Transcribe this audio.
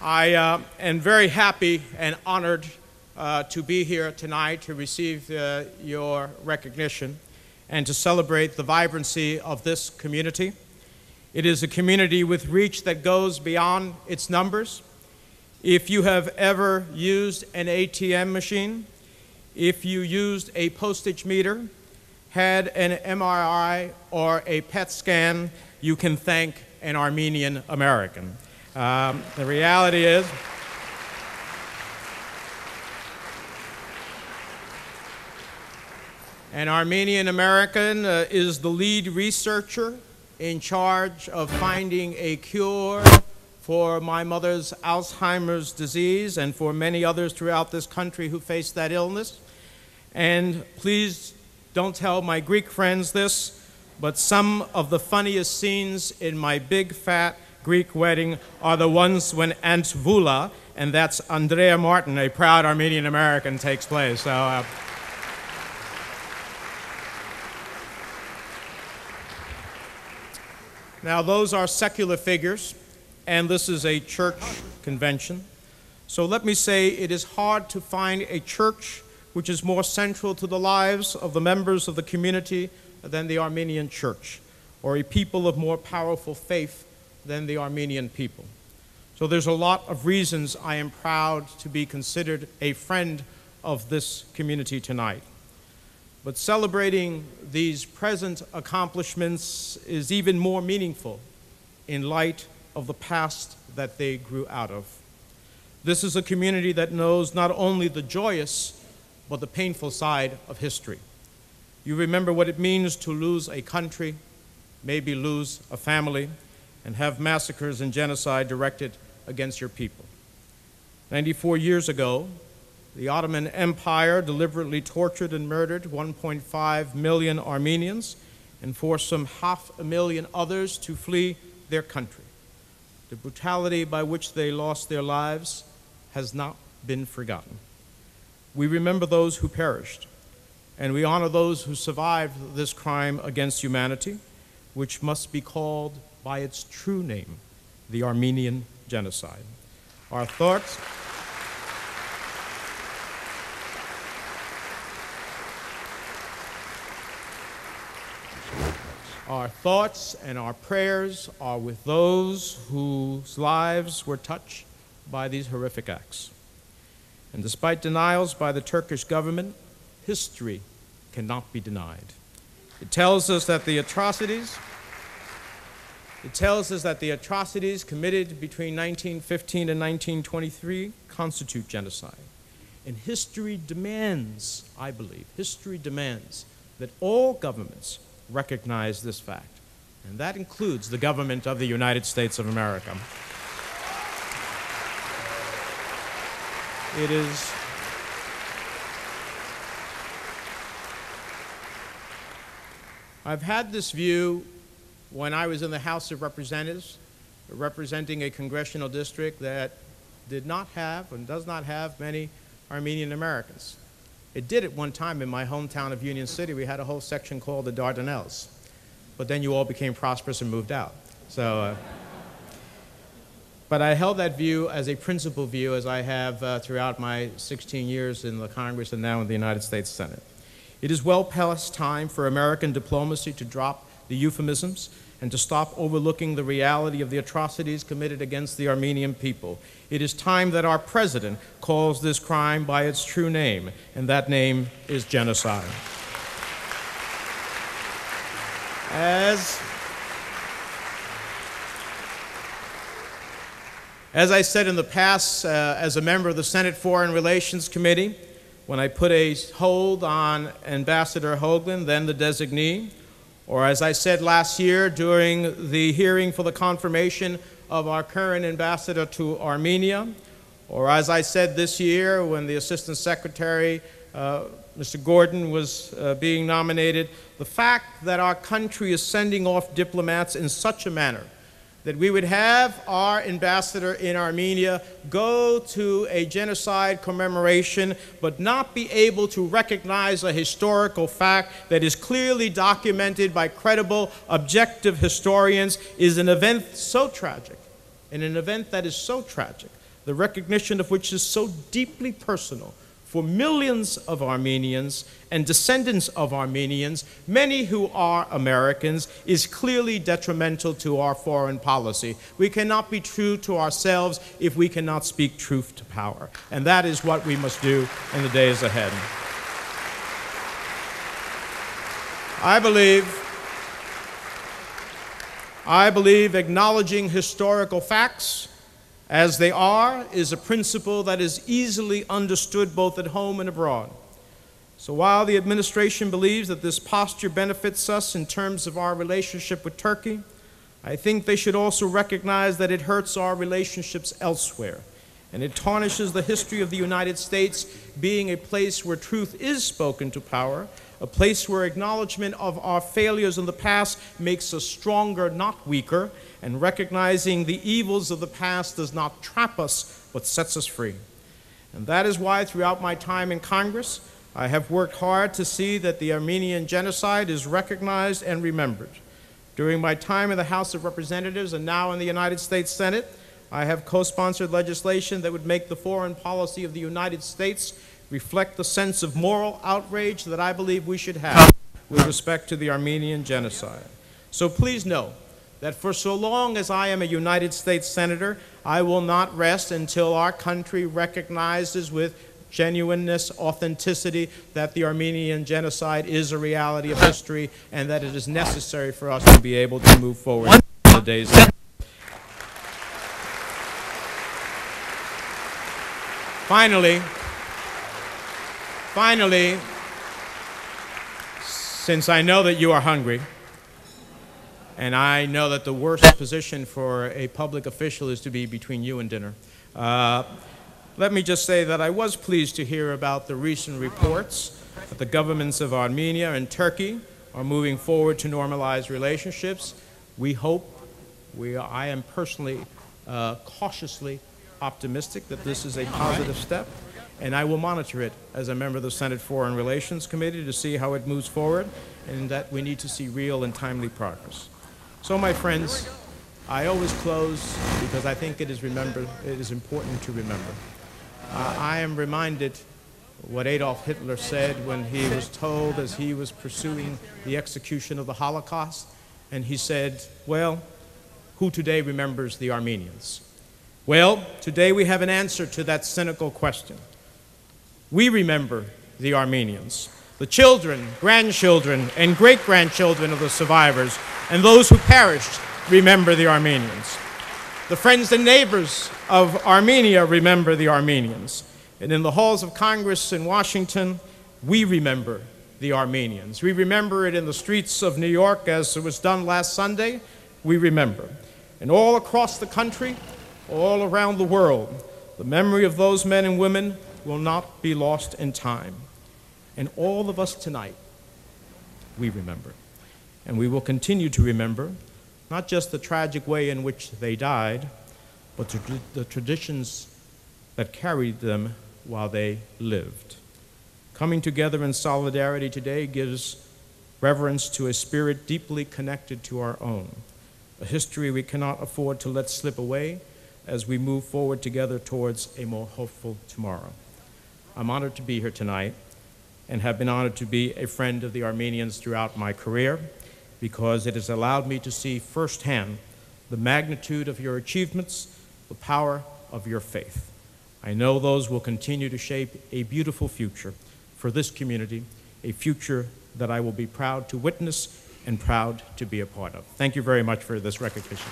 I am very happy and honored to be here tonight to receive your recognition and to celebrate the vibrancy of this community. It is a community with reach that goes beyond its numbers. If you have ever used an ATM machine, if you used a postage meter, had an MRI or a PET scan, you can thank an Armenian American. The reality is, an Armenian American is the lead researcher in charge of finding a cure for my mother's Alzheimer's disease and for many others throughout this country who face that illness. And please don't tell my Greek friends this, but some of the funniest scenes in my big fat Greek wedding are the ones when Aunt Vula, and that's Andrea Martin, a proud Armenian American, takes place. So, now those are secular figures, and this is a church convention. So let me say it is hard to find a church which is more central to the lives of the members of the community than the Armenian church, or a people of more powerful faith than the Armenian people. So there's a lot of reasons I am proud to be considered a friend of this community tonight. But celebrating these present accomplishments is even more meaningful in light of the past that they grew out of. This is a community that knows not only the joyous, but the painful side of history. You remember what it means to lose a country, maybe lose a family, and have massacres and genocide directed against your people. 94 years ago, the Ottoman Empire deliberately tortured and murdered 1.5 million Armenians and forced some 500,000 others to flee their country. The brutality by which they lost their lives has not been forgotten. We remember those who perished, and we honor those who survived this crime against humanity, which must be called by its true name, the Armenian Genocide. Our thoughts and our prayers are with those whose lives were touched by these horrific acts. And despite denials by the Turkish government, history cannot be denied. It tells us that the atrocities committed between 1915 and 1923 constitute genocide. And history demands, I believe, history demands that all governments recognize this fact. And that includes the government of the United States of America. It is I've had this view when I was in the House of Representatives, representing a congressional district that did not have and does not have many Armenian Americans. It did at one time in my hometown of Union City. We had a whole section called the Dardanelles. But then you all became prosperous and moved out. So, but I held that view as a principled view, as I have throughout my 16 years in the Congress and now in the United States Senate. It is well past time for American diplomacy to drop the euphemisms and to stop overlooking the reality of the atrocities committed against the Armenian people. It is time that our president calls this crime by its true name, and that name is genocide. As I said in the past, as a member of the Senate Foreign Relations Committee, when I put a hold on Ambassador Hoagland, then the designee, or as I said last year during the hearing for the confirmation of our current ambassador to Armenia, or as I said this year when the Assistant Secretary, Mr. Gordon, was being nominated, the fact that our country is sending off diplomats in such a manner that we would have our ambassador in Armenia go to a genocide commemoration but not be able to recognize a historical fact that is clearly documented by credible, objective historians is an event so tragic, and an event that is so tragic the recognition of which is so deeply personal for millions of Armenians and descendants of Armenians, many who are Americans, is clearly detrimental to our foreign policy. We cannot be true to ourselves if we cannot speak truth to power. And that is what we must do in the days ahead. I believe acknowledging historical facts as they are is a principle that is easily understood both at home and abroad. So while the administration believes that this posture benefits us in terms of our relationship with Turkey, I think they should also recognize that it hurts our relationships elsewhere, and it tarnishes the history of the United States being a place where truth is spoken to power, a place where acknowledgement of our failures in the past makes us stronger, not weaker, and recognizing the evils of the past does not trap us, but sets us free. And that is why throughout my time in Congress, I have worked hard to see that the Armenian genocide is recognized and remembered. During my time in the House of Representatives and now in the United States Senate, I have co-sponsored legislation that would make the foreign policy of the United States reflect the sense of moral outrage that I believe we should have with respect to the Armenian genocide. So please know that for so long as I am a United States Senator, I will not rest until our country recognizes with genuineness, authenticity, that the Armenian genocide is a reality of history and that it is necessary for us to be able to move forward in the days ahead. Finally, since I know that you are hungry, and I know that the worst position for a public official is to be between you and dinner, let me just say that I was pleased to hear about the recent reports that the governments of Armenia and Turkey are moving forward to normalize relationships. We hope, I am personally cautiously optimistic that this is a positive step, and I will monitor it as a member of the Senate Foreign Relations Committee to see how it moves forward, and that we need to see real and timely progress. So, my friends, I always close because I think it is important to remember. I am reminded what Adolf Hitler said when he was told as he was pursuing the execution of the Holocaust, and he said, well, who today remembers the Armenians? Well, today we have an answer to that cynical question. We remember the Armenians, the children, grandchildren, and great-grandchildren of the survivors, and those who perished remember the Armenians. The friends and neighbors of Armenia remember the Armenians. And in the halls of Congress in Washington, we remember the Armenians. We remember it in the streets of New York as it was done last Sunday. We remember. And all across the country, all around the world, the memory of those men and women will not be lost in time. And all of us tonight, we remember. And we will continue to remember not just the tragic way in which they died, but the traditions that carried them while they lived. Coming together in solidarity today gives reverence to a spirit deeply connected to our own, a history we cannot afford to let slip away as we move forward together towards a more hopeful tomorrow. I'm honored to be here tonight and have been honored to be a friend of the Armenians throughout my career, because it has allowed me to see firsthand the magnitude of your achievements, the power of your faith. I know those will continue to shape a beautiful future for this community, a future that I will be proud to witness and proud to be a part of. Thank you very much for this recognition.